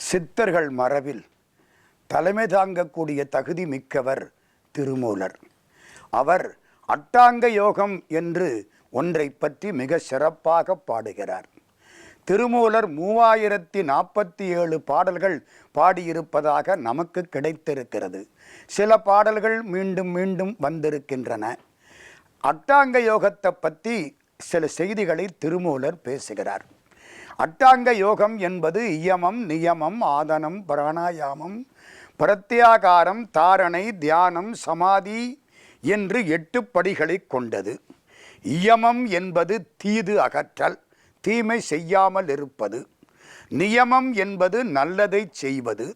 சித்தர்கள் மரபில் தலைமை தாங்கக்கூடிய தகுதி மிக்கவர் திருமூலர். அவர் அட்டாங்க யோகம் என்று ஒன்றை பற்றி மிக சிறப்பாக பாடுகிறார். திருமூலர் 3047 பாடல்கள் பாடியிருப்பதாக நமக்கு கிடைத்திருக்கிறது. சில பாடல்கள் மீண்டும் மீண்டும் வந்திருக்கின்றன. அட்டாங்க யோகத்தை பற்றி சில செய்திகளை திருமூலர் பேசுகிறார். அட்டாங்க யோகம் என்பது இயமம், நியமம், ஆதனம், பிராணாயாமம், பிரத்யாகாரம், தாரணை, தியானம், சமாதி என்று 8 படிகளை கொண்டது. இயமம் என்பது தீது அகற்றல், தீமை செய்யாமல் இருப்பது. நியமம் என்பது நல்லதை செய்வது.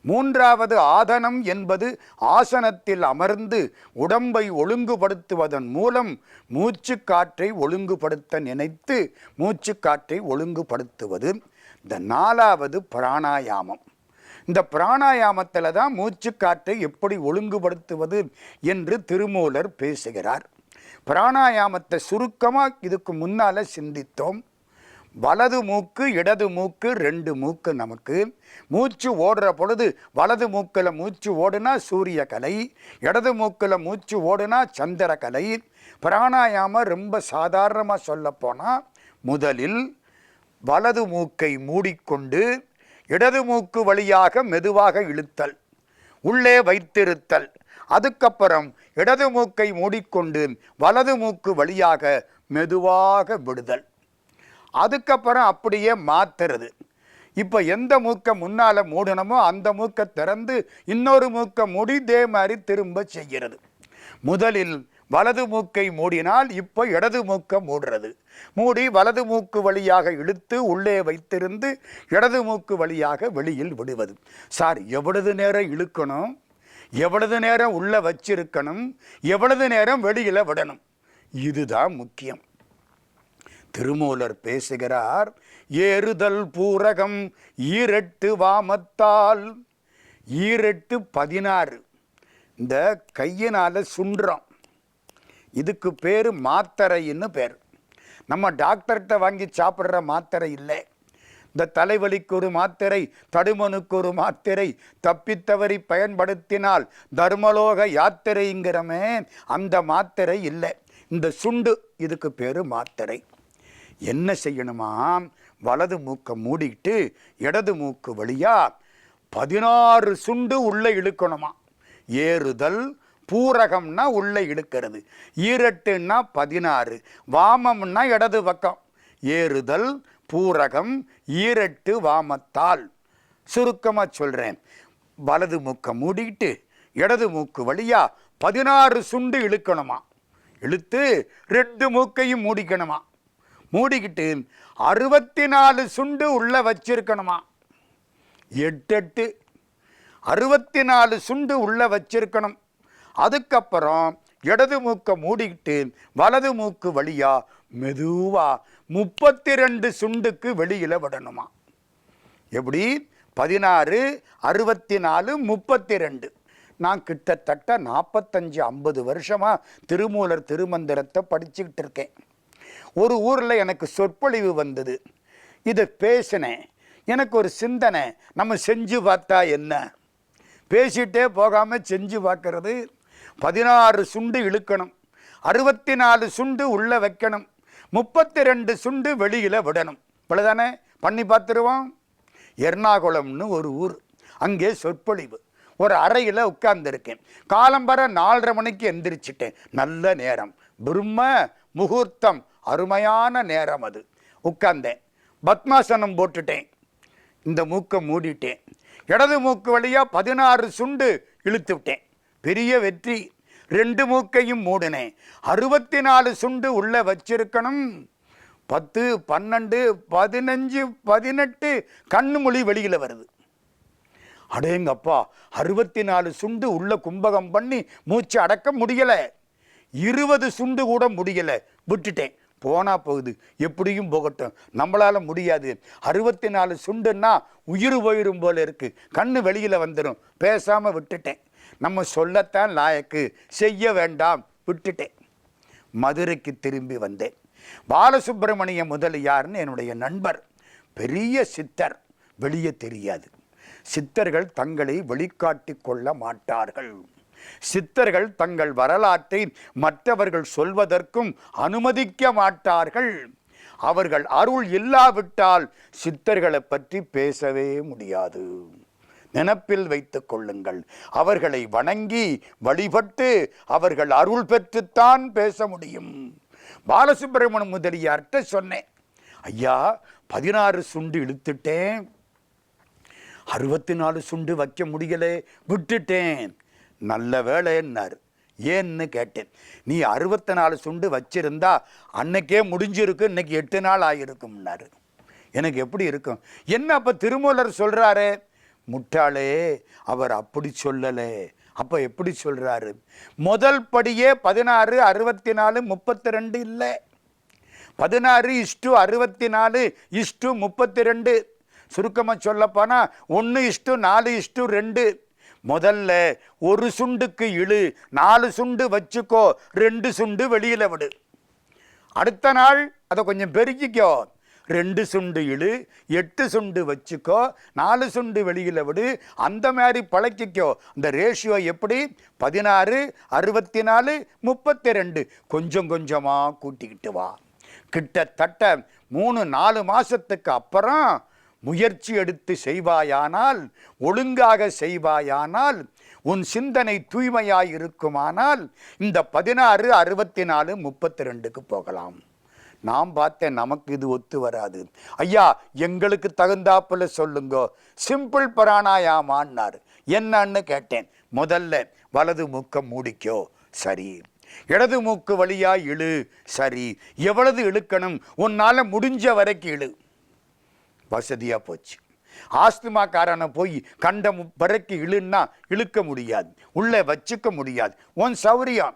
3வது ஆதனம் என்பது ஆசனத்தில் அமர்ந்து உடம்பை ஒழுங்குபடுத்துவதன் மூலம் மூச்சு காற்றை ஒழுங்குபடுத்த நினைத்து மூச்சு காற்றை ஒழுங்குபடுத்துவது. இந்த 4வது பிராணாயாமம். இந்த பிராணாயாமத்தில் தான் மூச்சு காற்றை எப்படி ஒழுங்குபடுத்துவது என்று திருமூலர் பேசுகிறார். பிராணாயாமத்தை சுருக்கமாக இதுக்கு முன்னால் சிந்தித்தோம். வலது மூக்கு, இடது மூக்கு, 2 மூக்கு. நமக்கு மூச்சு ஓடுற பொழுது வலது மூக்கில் மூச்சு ஓடுனா சூரிய கலை, இடது மூக்கில் மூச்சு ஓடுனா சந்திர கலை. பிராணாயாமம் ரொம்ப சாதாரணமாக சொல்லப்போனால் முதலில் வலது மூக்கை மூடிக்கொண்டு இடது மூக்கு வழியாக மெதுவாக இழுத்தல், உள்ளே வைத்திருத்தல். அதுக்கப்புறம் இடது மூக்கை மூடிக்கொண்டு வலது மூக்கு வழியாக மெதுவாக விடுதல். அதுக்கப்புறம் அப்படியே மாத்துறது. இப்போ எந்த மூக்கை முன்னால் மூடணுமோ அந்த மூக்கை திறந்து இன்னொரு மூக்கை மூடி இதே மாதிரி திரும்ப செய்கிறது. முதலில் வலது மூக்கை மூடினால் இப்போ இடது மூக்கை மூடுறது. மூடி வலது மூக்கு வழியாக இழுத்து உள்ளே வைத்திருந்து இடது மூக்கு வழியாக வெளியில் விடுவது. சார், எவ்வளவு நேரம் இழுக்கணும், எவ்வளவு நேரம் உள்ள வச்சிருக்கணும், எவ்வளவு நேரம் வெளியில் விடணும், இதுதான் முக்கியம். திருமூலர் பேசுகிறார். ஏறுதல் பூரகம் ஈரெட்டு வாமத்தால். ஈரெட்டு 16. இந்த கையினால் சுண்டுறோம். இதுக்கு பேர் மாத்திரைன்னு பேர். நம்ம டாக்டர்கிட்ட வாங்கி சாப்பிட்ற மாத்திரை இல்லை. இந்த தலைவலிக்கு ஒரு மாத்திரை, தடுமனுக்கு ஒரு மாத்திரை, தப்பித்தவறி பயன்படுத்தினால் தர்மலோக யாத்திரைங்கிறமே அந்த மாத்திரை இல்லை. இந்த சுண்டு இதுக்கு பேர் மாத்திரை. என்ன செய்யணுமா? வலது மூக்கை மூடிட்டு இடது மூக்கு வழியா 16 சுண்டு உள்ளே இழுக்கணுமா. ஏறுதல் பூரகம்னா உள்ளே இழுக்கிறது, ஈரெட்டுன்னா 16, வாமம்னா இடது பக்கம். ஏறுதல் பூரகம் ஈரெட்டு வாமத்தால். சுருக்கமாக சொல்கிறேன். வலது மூக்கை மூடிட்டு இடது மூக்கு வழியா 16 சுண்டு இழுக்கணுமா. இழுத்து 2 மூக்கையும் மூடிக்கணுமா. மூடிக்கிட்டு 64 சுண்டு உள்ள வச்சிருக்கணுமா. 8 64 சுண்டு உள்ள வச்சிருக்கணும். அதுக்கப்புறம் இடது மூக்கை மூடிக்கிட்டு வலது மூக்கு வழியா மெதுவா 32 சுண்டுக்கு வெளியில் விடணுமா. எப்படி? 16, 64, 32. நான் கிட்டத்தட்ட 45-50 வருஷமாக திருமூலர் திருமந்திரத்தை படிச்சுக்கிட்டு இருக்கேன். ஒரு ஊரில் எனக்கு சொற்பொழிவு வந்தது. இதை பேசினேன். எனக்கு ஒரு சிந்தனை, நம்ம செஞ்சு பார்த்தா என்ன? பேசிகிட்டே போகாமல் செஞ்சு பார்க்கறது. 16 சுண்டு இழுக்கணும், 64 சுண்டு உள்ளே வைக்கணும், 32 சுண்டு வெளியில் விடணும். இவ்வளோதானே? பண்ணி பார்த்துருவோம். எர்ணாகுளம்னு ஒரு ஊர். அங்கே சொற்பொழிவு. ஒரு அறையில் உட்கார்ந்துருக்கேன். காலம்பர 4:30 மணிக்கு எந்திரிச்சிட்டேன். நல்ல நேரம், பிரம்ம முகூர்த்தம், அருமையான நேரம் அது. உட்கார்ந்தேன். பத்மாசனம் போட்டுட்டேன். இந்த மூக்கை மூடிட்டேன். இடது மூக்கு வழியாக 16 சுண்டு இழுத்து விட்டேன். பெரிய வெற்றி. 2 மூக்கையும் மூடினேன். 64 சுண்டு உள்ளே வச்சிருக்கணும். 10, 12, 15, 18 கண்ணு மொழி வெளியில் வருது. அடேங்கப்பா, 64 சுண்டு உள்ள கும்பகம் பண்ணி மூச்சு அடக்க முடியலை. 20 சுண்டு கூட முடியலை. விட்டுட்டேன். போனா போகுது, எப்படியும் போகட்டும், நம்மளால முடியாது. 64 சுண்டுன்னா உயிர் போயிரும் போல இருக்கு, கண்ணு வெளியில் வந்துடும். பேசாமல் விட்டுட்டேன். நம்ம சொல்லத்தான் லாயக்கு, செய்ய வேண்டாம், விட்டுட்டேன். மதுரைக்கு திரும்பி வந்தேன். பாலசுப்பிரமணிய முதலியார்னு என்னுடைய நண்பர், பெரிய சித்தர், வெளியே தெரியாது. சித்தர்கள் தங்களை வெளிக்காட்டிக் கொள்ள மாட்டார்கள். சித்தர்கள் தங்கள் வரலாற்றை மற்றவர்கள் சொல்வதற்கும் அனுமதிக்க மாட்டார்கள். அவர்கள் அருள் இல்லாவிட்டால் சித்தர்களை பற்றி பேசவே முடியாது. நினப்பில் வைத்துக் கொள்ளுங்கள். அவர்களை வணங்கி வழிபட்டு அவர்கள் அருள் பெற்றுத்தான் பேச முடியும். பாலசுப்பிரமணியம் முதலியார்கிட்ட சொன்னேன், ஐயா 16 சுண்டு இழுத்துட்டேன், 64 சுண்டு வைக்க முடியலை, விட்டுட்டேன். நல்ல வேலைன்னார். ஏன்னு கேட்டேன். நீ 64 சுண்டு வச்சிருந்தா அன்னைக்கே முடிஞ்சிருக்கு, இன்னைக்கு 8 நாள் ஆகிருக்கும்னாரு. எனக்கு எப்படி இருக்கும்? என்ன அப்போ திருமூலர் சொல்கிறாரு? முட்டாளே, அவர் அப்படி சொல்லலை. அப்போ எப்படி சொல்கிறாரு? முதல் படியே 16, 64, 32 இல்லை, 16:64:32. சுருக்கமாக சொல்லப்போனா 1:4:2. முதல்ல ஒரு சுண்டுக்கு இழு, 4 சுண்டு வச்சுக்கோ, 2 சுண்டு வெளியில விடு. அடுத்த நாள் அதை கொஞ்சம் பெருக்கிக்கோ, 2 சுண்டு இழு, 8 சுண்டு வச்சுக்கோ, 4 சுண்டு வெளியில விடு. அந்த மாதிரி பழக்கிக்கோ. இந்த ரேஷியோ எப்படி? 16, 64, 32. கொஞ்சம் கொஞ்சமாக கூட்டிக்கிட்டு வா. கிட்டத்தட்ட 3-4 மாசத்துக்கு அப்புறம் முயற்சி எடுத்து செய்வாயானால், ஒழுங்காக செய்வாயானால், உன் சிந்தனை தூய்மையாய் இருக்குமானால் இந்த 16, 64, 32க்கு போகலாம். நாம் பார்த்தேன், நமக்கு இது ஒத்து வராது. ஐயா எங்களுக்கு தகுந்தாப்புல சொல்லுங்க, சிம்பிள் பிராணாயாமான்னார். என்னன்னு கேட்டேன். முதல்ல வலது மூக்க மூடிக்கோ, சரி. இடது மூக்கு வழியா இழு, சரி. எவ்வளவு இழுக்கணும்? உன்னால முடிஞ்ச வரைக்கும் இழு. வசதியா போச்சு. ஆஸ்துமாக்காரனை போய் கண்ட வரைக்கும் இழுன்னா இழுக்க முடியாது, உள்ள வச்சுக்க முடியாது. உன் சௌரியம்,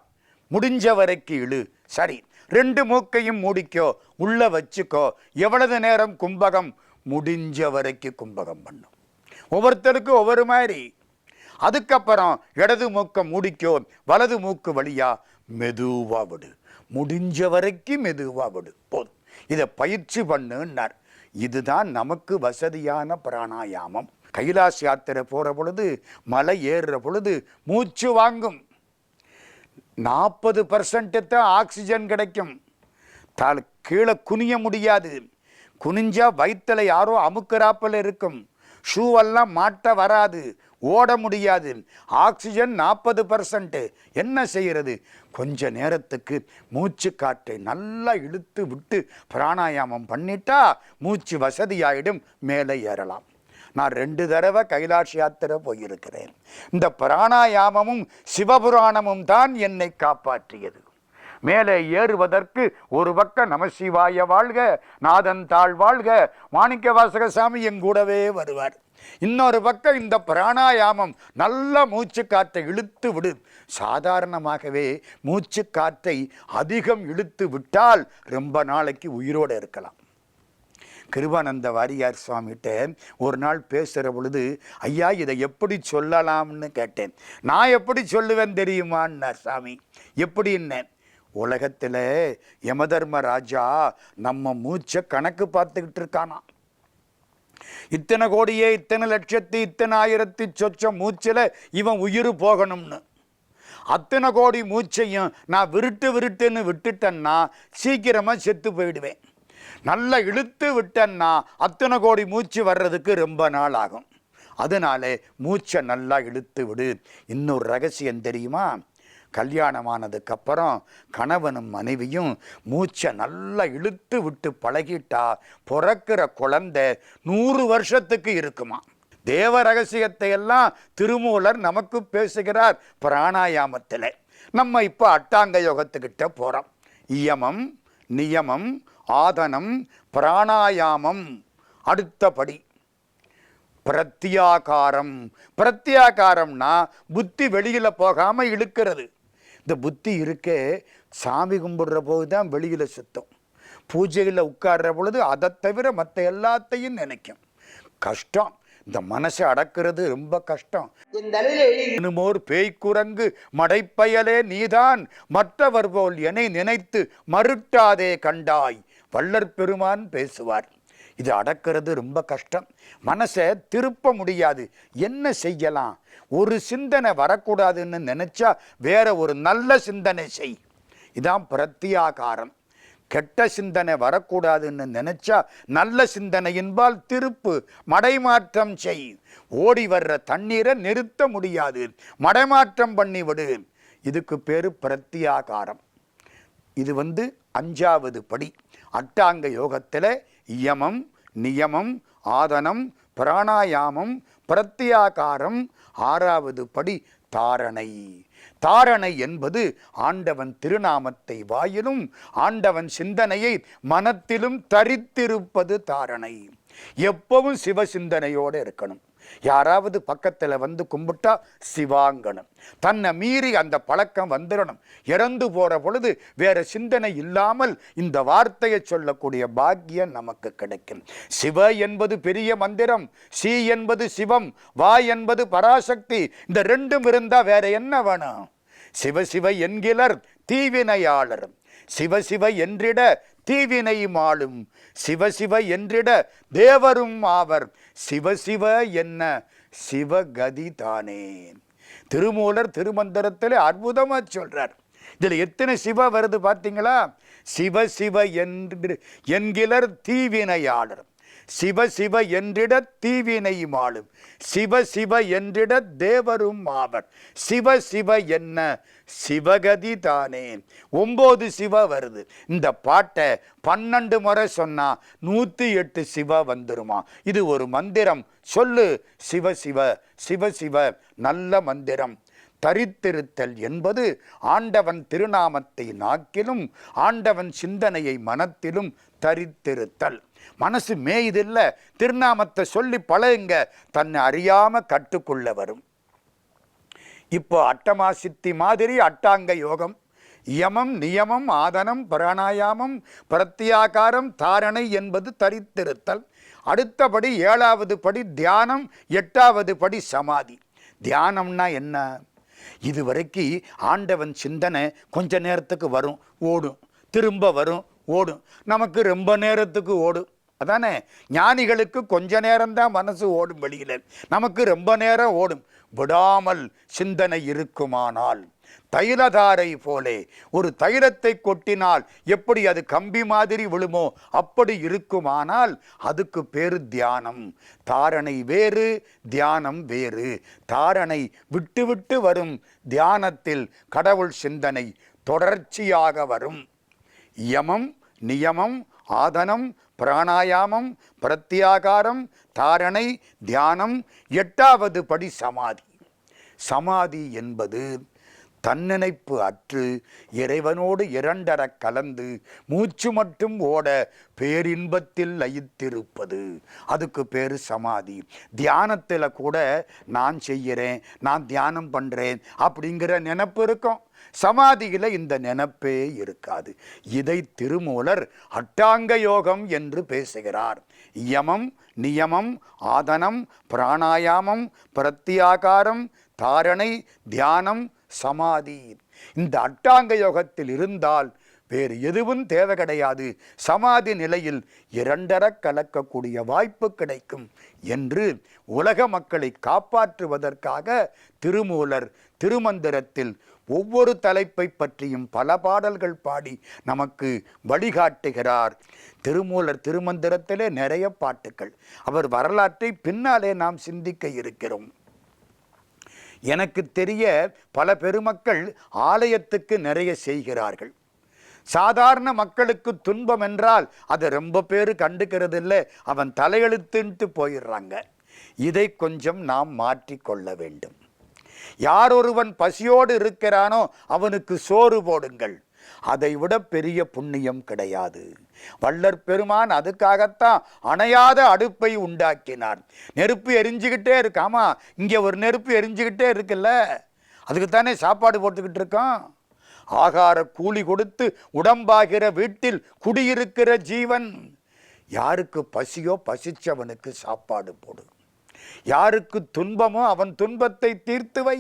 முடிஞ்ச வரைக்கும் இழு, சரி. 2 மூக்கையும் மூடிக்கோ, உள்ள வச்சுக்கோ. எவ்வளவு நேரம் கும்பகம்? முடிஞ்ச வரைக்கும் கும்பகம் பண்ணும். ஒவ்வொருத்தருக்கும் ஒவ்வொரு மாதிரி. அதுக்கப்புறம் இடது மூக்க மூடிக்கோ, வலது மூக்கு வழியா மெதுவா விடு. முடிஞ்ச வரைக்கும் மெதுவா விடு, போதும். இதை பயிற்சி பண்ணுன்னார். இதுதான் நமக்கு வசதியான பிராணாயாமம். கைலாஸ் யாத்திரை போற பொழுது, மலை ஏறுற பொழுது மூச்சு வாங்கும். 40% தான் ஆக்சிஜன் கிடைக்கும். கீழே குனிய முடியாது. குனிஞ்சா வயிற்றுல யாரோ அமுக்குறாப்பில் இருக்கும். ஷூவெல்லாம் மாட்ட வராது, ஓட முடியாது. ஆக்சிஜன் 40%. என்ன செய்கிறது? கொஞ்ச நேரத்துக்கு மூச்சு காற்றை நல்லா இழுத்து விட்டு பிராணாயாமம் பண்ணிட்டா மூச்சு வசதியாயிடும், மேலே ஏறலாம். நான் 2 தடவை கைலாஷ் யாத்திரை போயிருக்கிறேன். இந்த பிராணாயாமமும் சிவபுராணமும் தான் என்னை காப்பாற்றியது. மேலே ஏறுவதற்கு ஒரு பக்கம் நமசிவாய வாழ்க, நாதன் தாழ் வாழ்க, மாணிக்க வாசகசாமி எங்கூடவே வருவார். இன்னொரு பக்கம் இந்த பிராணாயாமம் நல்ல மூச்சு காற்றை இழுத்து விடு. சாதாரணமாகவே மூச்சு காற்றை அதிகம் இழுத்து விட்டால் ரொம்ப நாளைக்கு உயிரோடு இருக்கலாம். கிருபானந்த வாரியார் சுவாமிகிட்ட ஒரு நாள் பேசுகிற பொழுது, ஐயா இதை எப்படி சொல்லலாம்னு கேட்டேன். நான் எப்படி சொல்லுவேன் தெரியுமான்னார் சாமி. எப்படின்னு, உலகத்தில் யமதர்ம ராஜா நம்ம மூச்சை கணக்கு பார்த்துக்கிட்டு இருக்கானா. இத்தனை கோடியே, இத்தனை லட்சத்து, இத்தனை ஆயிரத்தி சொச்ச மூச்சில் இவன் உயிர் போகணும்னு. அத்தனை கோடி மூச்சையும் நான் விருட்டுன்னு விட்டுட்டேன்னா சீக்கிரமாக செத்து போயிடுவேன். நல்லா இழுத்து விட்டேன்னா அத்தனை கோடி மூச்சு வர்றதுக்கு ரொம்ப நாள் ஆகும். அதனால மூச்சை நல்லா இழுத்து விடு. இன்னொரு ரகசியம் தெரியுமா? கல்யாணமானதுக்கு அப்புறம் கணவனும் மனைவியும் மூச்சை நல்லா இழுத்து விட்டு பழகிட்டா பிறக்கிற குழந்தை 100 வருஷத்துக்கு இருக்குமா. தேவ ரகசியத்தை எல்லாம் திருமூலர் நமக்கு பேசுகிறார் பிராணாயாமத்தில். நம்ம இப்போ அட்டாங்க யோகத்துக்கிட்ட போகிறோம். இயமம், நியமம், ஆதனம், பிராணாயாமம். அடுத்தபடி பிரத்யாகாரம். பிரத்யாகாரம்னா புத்தி வெளியில் போகாமல் இழுக்கிறது. இந்த புத்தி இருக்கே, சாமி கும்பிடுற போது தான் வெளியில் சுத்தம். பூஜையில் உட்கார்ற பொழுது அதை தவிர மற்ற எல்லாத்தையும் நினைக்கும். கஷ்டம். இந்த மனசை அடக்கிறது ரொம்ப கஷ்டம். என்னமோர் பேய்க்குரங்கு மடைப்பயலே நீதான் மற்றவர் போல் என்னை நினைத்து மறுட்டாதே கண்டாய். வள்ளற் பெருமான் பேசுவார். இது அடக்கிறது ரொம்ப கஷ்டம். மனசை திருப்ப முடியாது. என்ன செய்யலாம்? ஒரு சிந்தனை வரக்கூடாதுன்னு நினைச்சா வேற ஒரு நல்ல சிந்தனை செய். இதான் பிரத்யாகாரம். கெட்ட சிந்தனை வரக்கூடாதுன்னு நினைச்சா நல்ல சிந்தனையின்பால் திருப்பு, மடைமாற்றம் செய். ஓடி வர்ற தண்ணீரை நிறுத்த முடியாது, மடைமாற்றம் பண்ணிவிடு. இதுக்கு பேரு பிரத்யாகாரம். இது 5வது படி. அட்டாங்க யோகத்தில் யமம், நியமம், ஆதனம், பிராணாயாமம், பிரத்யாகாரம். 6வது படி தாரணை. தாரணை என்பது ஆண்டவன் திருநாமத்தை வாயிலும் ஆண்டவன் சிந்தனையை மனத்திலும் தரித்திருப்பது தாரணை. எப்பவும் சிவ சிந்தனையோடு இருக்கணும். யாராவது பக்கத்தில் கும்பிட்டா சிவாங்கணும். தன்னை மீறி அந்த பழக்கம் வந்துடணும். இறந்து போற பொழுது வேற சிந்தனை இல்லாமல் இந்த வார்த்தையை சொல்லக்கூடிய பாக்கியம் நமக்கு கிடைக்கும். சிவ என்பது பெரிய மந்திரம், சி என்பது சிவம், வா என்பது பராசக்தி. இந்த ரெண்டும் இருந்தா வேற என்ன வேணும்? சிவ சிவ என்கிறர் தீவினையாளர், சிவ சிவ என்றிட தீவினை மாளும், சிவ சிவ என்றிட தேவரும் ஆவர், சிவ சிவ என்ன சிவகதி தானே. திருமூலர் திருமந்திரத்தில் அற்புதமா சொல்றார். இதுல எத்தனை சிவ வருது பார்த்தீங்களா? சிவ சிவ என்கிறர் தீவினையாளர், சிவ சிவ என்றிட தீவினை மாளும், சிவ சிவ என்றிட தேவரும் ஆவர், சிவ சிவ என்ன சிவகதி தானே. 9 சிவ வருது. இந்த பாட்டை 12 முறை சொன்னா 108 சிவ வந்துருமா? இது ஒரு மந்திரம். சொல்லு சிவ சிவ சிவ சிவ. நல்ல மந்திரம். தரித்திருத்தல் என்பது ஆண்டவன் திருநாமத்தை நாக்கிலும் ஆண்டவன் சிந்தனையை மனத்திலும் தரித்திருத்தல். மனசு மேயுதில்ல, திருநாமத்தை சொல்லி பழகுங்க, தன்னை அறியாம கட்டுக்குள்ள வரும். இப்போ அட்டமா சித்தி மாதிரி அட்டாங்க யோகம். யமம், நியமம், ஆதனம், பிராணாயாமம், பிரத்யாகாரம், தாரணை என்பது தரித்திருத்தல். அடுத்தபடி 7வது படி தியானம், 8வது படி சமாதி. தியானம்னா என்ன? இதுவரைக்கு ஆண்டவன் சிந்தனை கொஞ்ச நேரத்துக்கு வரும், ஓடும், திரும்ப வரும், ஓடும். நமக்கு ரொம்ப நேரத்துக்கு ஓடும். அதானே? ஞானிகளுக்கு கொஞ்ச நேரம்தான் மனசு ஓடும் வெளியில, நமக்கு ரொம்ப நேரம் ஓடும். விடாமல் சிந்தனை இருக்குமானால் தைலதாரை போலே, ஒரு தைலத்தை கொட்டினால் எப்படி அது கம்பி மாதிரி விழுமோ அப்படி இருக்குமானால் அதுக்கு பேரு தியானம். தாரணை வேறு, தியானம் வேறு. தாரணை விட்டு விட்டு வரும், தியானத்தில் கடவுள் சிந்தனை தொடர்ச்சியாக வரும். யமம், நியமம், ஆதனம், பிராணாயாமம், பிரத்யாகாரம், தாரணை, தியானம். 8வது படி சமாதி. சமாதி என்பது தன்னினைப்பு அற்று இறைவனோடு இரண்டர கலந்து மூச்சு மட்டும் ஓட பேரின்பத்தில் லயித்திருப்பது. அதுக்கு பேரு சமாதி. தியானத்தில் கூட நான் செய்கிறேன், நான் தியானம் பண்ணுறேன் அப்படிங்கிற நினைப்பு இருக்கும். சமாதியில் இந்த நினைப்பே இருக்காது. இதை திருமூலர் அட்டாங்க யோகம் என்று பேசுகிறார். யமம், நியமம், ஆதனம், பிராணாயாமம், பிரத்யாகாரம், தாரணை, தியானம், சமாதி. இந்த அட்டாங்க யோகத்தில் இருந்தால் வேறு எதுவும் தேவை கிடையாது. சமாதி நிலையில் இரண்டர கலக்கக்கூடிய வாய்ப்பு கிடைக்கும் என்று உலக மக்களை காப்பாற்றுவதற்காக திருமூலர் திருமந்திரத்தில் ஒவ்வொரு தலைப்பை பற்றியும் பல பாடல்கள் பாடி நமக்கு வழிகாட்டுகிறார். திருமூலர் திருமந்திரத்திலே நிறைய பாட்டுக்கள். அவர் வரலாற்றை பின்னாலே நாம் சிந்திக்க இருக்கிறோம். எனக்கு தெரிய பல பெருமக்கள் ஆலயத்துக்கு நிறைய செய்கிறார்கள். சாதாரண மக்களுக்கு துன்பம் என்றால் அதை ரொம்ப பேர் கண்டுக்கிறது இல்லை, அவன் தலையெழுத்துன்ட்டு போயிடுறாங்க. இதை கொஞ்சம் நாம் மாற்றிக்கொள்ள வேண்டும். யார் ஒருவன் பசியோடு இருக்கிறானோ அவனுக்கு சோறு போடுங்கள். அதை விட பெரிய புண்ணியம் கிடையாது. வள்ளற் பெருமான் அதுக்காகத்தான் அணையாத அடுப்பை உண்டாக்கினார். நெருப்பு எரிஞ்சுக்கிட்டே இருக்காமா, இங்கே ஒரு நெருப்பு எரிஞ்சுக்கிட்டே இருக்குல்ல, அதுக்குத்தானே சாப்பாடு போட்டுக்கிட்டு இருக்கோம். ஆகார கூலி கொடுத்து உடம்பாகிற வீட்டில் குடியிருக்கிற ஜீவன். யாருக்கு பசியோ பசிச்சவனுக்கு சாப்பாடு போடு, யாருக்கு துன்பமோ அவன் துன்பத்தை தீர்த்து வை.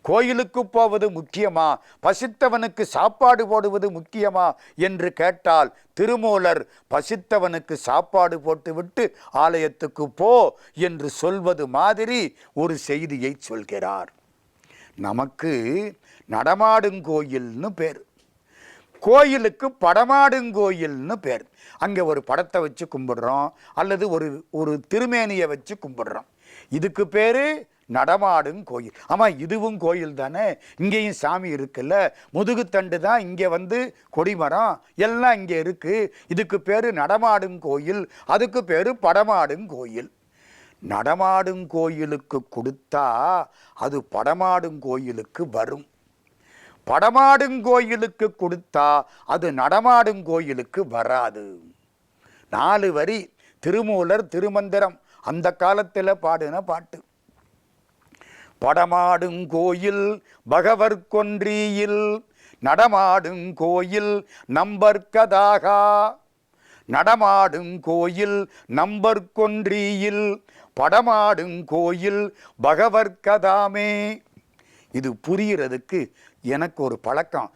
கோயிலுக்கு போவது முக்கியமா, பசித்தவனுக்கு சாப்பாடு போடுவது முக்கியமா என்று கேட்டால் திருமூலர் பசித்தவனுக்கு சாப்பாடு போட்டுவிட்டு ஆலயத்துக்கு போ என்று சொல்வது மாதிரி ஒரு செய்தியை சொல்கிறார். நமக்கு நடமாடுங்கோயில்னு பேர், கோயிலுக்கு படமாடுங்கோயில்னு பேர். அங்கே ஒரு படத்தை வச்சு கும்பிடுறோம் அல்லது ஒரு திருமேனியை வச்சு கும்பிடுறோம். இதுக்கு பேர் நடமாடும் கோயில். ஆமாம், இதுவும் கோயில் தானே, இங்கேயும் சாமி இருக்குல்ல, முதுகுத்தண்டு தான் இங்கே வந்து கொடிமரம் எல்லாம் இங்கே இருக்குது. இதுக்கு பேர் நடமாடும் கோயில், அதுக்கு பேர் படமாடும் கோயில். நடமாடும் கோயிலுக்கு கொடுத்தா அது படமாடும் கோயிலுக்கு வரும், படமாடும் கோயிலுக்கு கொடுத்தா அது நடமாடும் கோயிலுக்கு வராது. 4 வரி திருமூலர் திருமந்திரம் அந்த காலத்தில் பாடின பாட்டு. படமாடும் கோயில் பகவர் கொன்றியில், நடமாடும் கோயில் நம்பர்கதாகா. நடமாடும் கோயில் நம்பர் கொன்றியில், படமாடும் கோயில் பகவர்கதாமே. இது புரிகிறதுக்கு எனக்கு ஒரு பழக்கம்,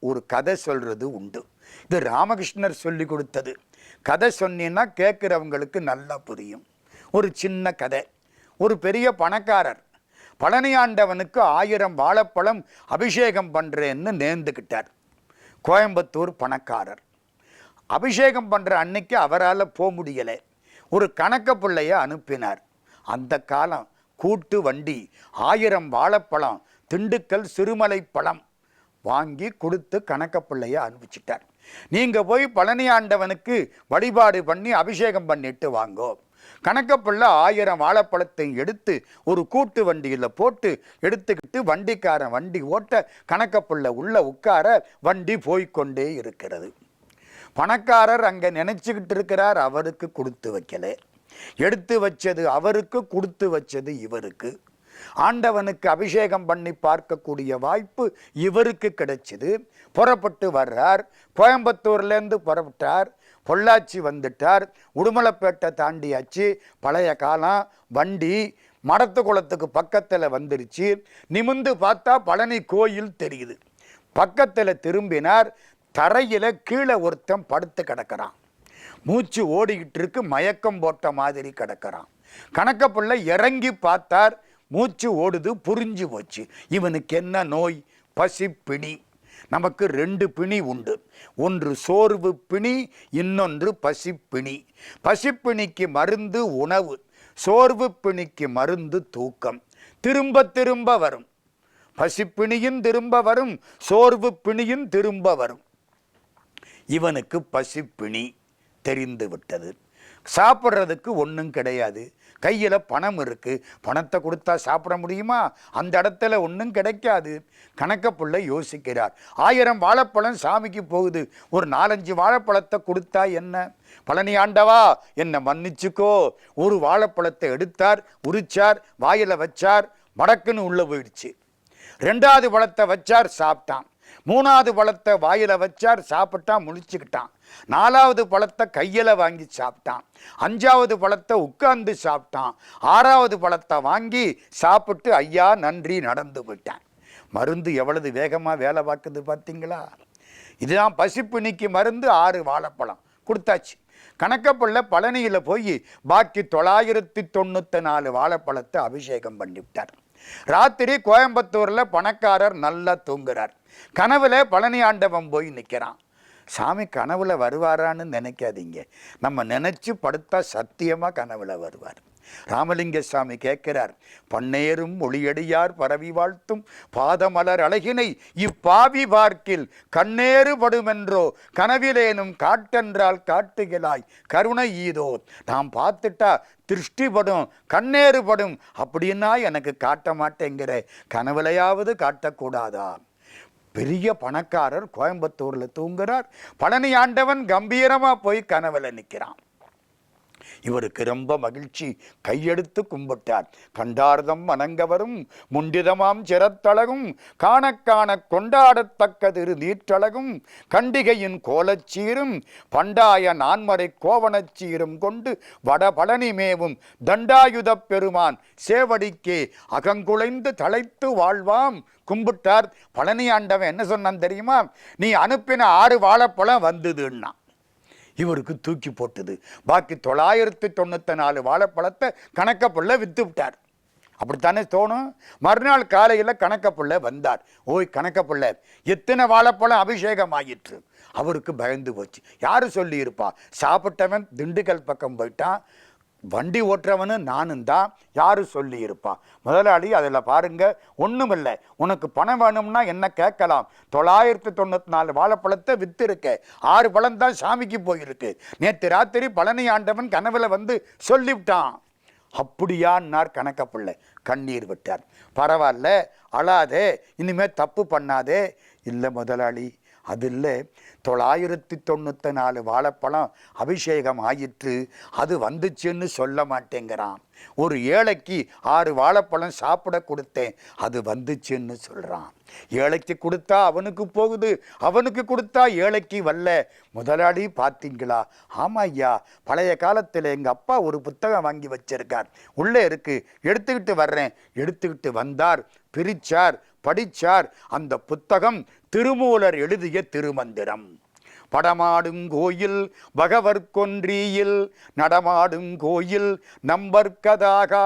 ஒரு கதை சொல்றது உண்டு. இது ராமகிருஷ்ணர் சொல்லி கொடுத்தது. கதை சொன்னீங்கன்னா கேட்குறவங்களுக்கு நல்லா புரியும். ஒரு சின்ன கதை. ஒரு பெரிய பணக்காரர் பழனி ஆண்டவனுக்கு 1000 வாழைப்பழம் அபிஷேகம் பண்ணுறேன்னு நேர்ந்துக்கிட்டார். கோயம்புத்தூர் பணக்காரர். அபிஷேகம் பண்ணுற அன்னைக்கு அவரால் போக முடியலை. ஒரு கணக்க பிள்ளைய அனுப்பினார். அந்த காலம் கூட்டு வண்டி 1000 வாழைப்பழம், திண்டுக்கல் சிறுமலை பழம் வாங்கி கொடுத்து கணக்க பிள்ளைய அனுப்பிச்சிட்டார். நீங்கள் போய் பழனி ஆண்டவனுக்கு வழிபாடு பண்ணி அபிஷேகம் பண்ணிட்டு வாங்கோ. கணக்கப்பிள்ளை 1000 வாழைப்பழத்தை எடுத்து ஒரு கூட்டு வண்டியில் போட்டு எடுத்துக்கிட்டு வண்டிக்காரன் வண்டி ஓட்ட கணக்கப்பிள்ளை உள்ள உட்கார வண்டி போய்கொண்டே இருக்கிறது. பணக்காரர் அங்கே நினைச்சுக்கிட்டு இருக்கிறார், அவருக்கு கொடுத்து வைக்கல. எடுத்து வச்சது அவருக்கு, கொடுத்து வச்சது இவருக்கு. ஆண்டவனுக்கு அபிஷேகம் பண்ணி பார்க்கக்கூடிய வாய்ப்பு இவருக்கு கிடைச்சிது. புறப்பட்டு வர்றார். கோயம்புத்தூர்லேருந்து புறப்பட்டார், பொள்ளாச்சி வந்துட்டார், உடுமலைப்பேட்டை தாண்டியாச்சு. பழைய காலம் வண்டி மடத்து குளத்துக்கு பக்கத்தில் வந்துருச்சு. நிமிந்து பார்த்தா பழனி கோயில் தெரியுது. பக்கத்தில் திரும்பினார். தரையில் கீழே ஒருத்தன் படுத்து கிடக்கிறான். மூச்சு ஓடிக்கிட்டு இருக்கு, மயக்கம் போட்ட மாதிரி கிடக்கிறான். கணக்கப்பிள்ளை இறங்கி பார்த்தார், மூச்சு ஓடுது, புரிஞ்சு போச்சு. இவனுக்கு என்ன நோய்? பசிப்பிணி. நமக்கு 2 பிணி உண்டு, ஒன்று சோர்வு பிணி, இன்னொன்று பசிப்பிணி. பசிப்பிணிக்கு மருந்து உணவு, சோர்வு பிணிக்கு மருந்து தூக்கம். திரும்ப திரும்ப வரும், பசிப்பிணியும் திரும்ப வரும், சோர்வு பிணியும் திரும்ப வரும். இவனுக்கு பசிப்பிணி தெரிந்து விட்டது. சாப்பிட்றதுக்கு ஒன்றும் கிடையாது, கையில் பணம் இருக்குது, பணத்தை கொடுத்தா சாப்பிட முடியுமா? அந்த இடத்துல ஒன்றும் கிடைக்காது. கணக்கப்பிள்ளை யோசிக்கிறார். 1000 வாழைப்பழம் சாமிக்கு போகுது, ஒரு 4-5 வாழைப்பழத்தை கொடுத்தா என்ன? பழனி ஆண்டவா என்னை மன்னிச்சுக்கோ. ஒரு வாழைப்பழத்தை எடுத்தார், உரிச்சார், வாயில் வச்சார், மடக்குன்னு உள்ளே போயிடுச்சு. 2வது பழத்தை வச்சார், சாப்பிட்டான். 3வது பழத்தை வாயில் வச்சார், சாப்பிட்டான், முழிச்சுக்கிட்டான். 4வது பழத்தை கையில் வாங்கி சாப்பிட்டான். 5வது பழத்தை உட்கார்ந்து சாப்பிட்டான். 6வது பழத்தை வாங்கி சாப்பிட்டு ஐயா நன்றி நடந்து போயிட்டான். மருந்து எவ்வளவு வேகமாக வேலை பார்க்குது பார்த்தீங்களா? இதுதான் பசிப்பிணிக்கு மருந்து. 6 வாழைப்பழம் கொடுத்தாச்சு. கணக்கப்பிள்ளை பழனியில் போய் பாக்கி 994 வாழைப்பழத்தை அபிஷேகம் பண்ணிவிட்டார். ராத்திரி கோயம்புத்தூரில் பணக்காரர் நல்லா தூங்குறார். கனவுல பழனி ஆண்டவன் போய் நிற்கிறான். சாமி கனவுல வருவாரான்னு நினைக்காதீங்க, நம்ம நினைச்சு படுத்தா சத்தியமாக கனவுல வருவார். ராமலிங்க சாமி கேட்கிறார், பன்னேரும் ஒளியடியார் பரவி வாழ்த்தும் பாதமலர் அழகினை இப்பாவி பார்க்கில் கண்ணேறு படுமென்றோ கனவிலேனும் காட்டென்றால் காட்டுகிறாய் கருணை ஈதோ. நாம் பார்த்துட்டா திருஷ்டிப்படும், கண்ணேறுபடும், அப்படின்னா எனக்கு காட்ட மாட்டேங்கிற, கனவுலையாவது காட்டக்கூடாதா? பெரிய பணக்காரர் கோயம்புத்தூரில் தூங்குறார். பழனி ஆண்டவன் கம்பீரமாக போய் கனவுல நிற்கிறான். இவருக்கு ரொம்ப மகிழ்ச்சி. கையெடுத்து கும்பிட்டார். கண்டார்தம் வணங்கவரும் முண்டிதமாம் சிரத்தழகும் காண காண கொண்டாடத்தக்கதிரு நீற்றழகும் கண்டிகையின் கோலச்சீரும் பண்டாய நான்மறை கோவணச்சீரும் கொண்டு வடபழனி மேவும் தண்டாயுதப் பெருமான் சேவடிக்கே அகங்குலைந்து தழைத்து வாழ்வாம். கும்பிட்டார். பழனி ஆண்டவன் என்ன சொன்னான் தெரியுமா? நீ அனுப்பின 6 வாழைப்பழம் வந்ததுன்னா இவருக்கு தூக்கி போட்டுது. பாக்கி 994 வாழைப்பழத்தை கணக்கப்புள்ள வித்து விட்டார். அப்படித்தானே தோணும். மறுநாள் காலையில் கணக்கப்புள்ள வந்தார். ஓய் கணக்கப்புள்ள, எத்தனை வாழைப்பழம் அபிஷேகம் ஆயிற்று? அவருக்கு பயந்து போச்சு. யாரு சொல்லி இருப்பா? சாப்பிட்டவன் திண்டுக்கல் பக்கம் போயிட்டான், வண்டி ஓட்டுறவனு நானும் தான். யாரு சொல்லி இருப்பா? முதலாளி அதில் பாருங்க, ஒன்றும் இல்லை, உனக்கு பணம் வேணும்னா என்ன கேட்கலாம். 994 வாழைப்பழத்தை வித்து இருக்க, 6 பழம் தான் சாமிக்கு போயிருக்கு. நேற்று ராத்திரி பழனி ஆண்டவன் கனவுல வந்து சொல்லிவிட்டான். அப்படியான்னார் கணக்கப்பிள்ளை. கண்ணீர் விட்டார். பரவாயில்ல, அழாதே, இனிமே தப்பு பண்ணாதே. இல்லை முதலாளி, அது இல்லை, 994 வாழைப்பழம் அபிஷேகம் ஆயிற்று, அது வந்துச்சுன்னு சொல்ல மாட்டேங்கிறான். ஒரு ஏழைக்கு 6 வாழைப்பழம் சாப்பிட கொடுத்தேன், அது வந்துச்சுன்னு சொல்கிறான். ஏழைக்கு கொடுத்தா அவனுக்கு போகுது, அவனுக்கு கொடுத்தா ஏழைக்கு வரல. முதலாளி பார்த்தீங்களா? ஆமாம் ஐயா, பழைய காலத்தில் எங்கள் அப்பா ஒரு புத்தகம் வாங்கி வச்சிருக்கார், உள்ளே இருக்கு, எடுத்துக்கிட்டு வர்றேன். எடுத்துக்கிட்டு வந்தார், பிரிச்சார், படிச்சார். அந்த புத்தகம் திருமூலர் எழுதிய திருமந்திரம். படமாடும் கோயில் பகவர்கொன்றியில் நடமாடும் கோயில் நம்பர்கதாகா,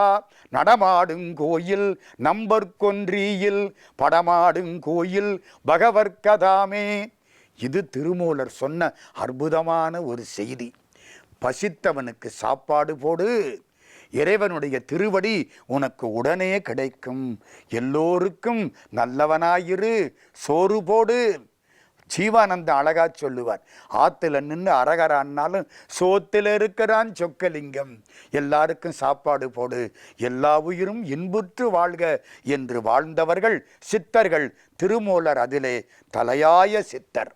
நடமாடும் கோயில் நம்பர்கொன்றியில் படமாடும் கோயில் பகவர்கதாமே. இது திருமூலர் சொன்ன அற்புதமான ஒரு செய்தி. பசித்தவனுக்கு சாப்பாடு போடு, இறைவனுடைய திருவடி உனக்கு உடனே கிடைக்கும். எல்லோருக்கும் நல்லவனாயிரு, சோறு போடு. ஜீவானந்த அழகா சொல்லுவார், ஆத்துல நின்று அரகரான்னாலும் சோத்தில் இருக்கிறான் சொக்கலிங்கம். எல்லாருக்கும் சாப்பாடு போடு, எல்லா உயிரும் இன்புற்று வாழ்க என்று வாழ்ந்தவர்கள் சித்தர்கள். திருமூலர் அதிலே தலையாய சித்தர்.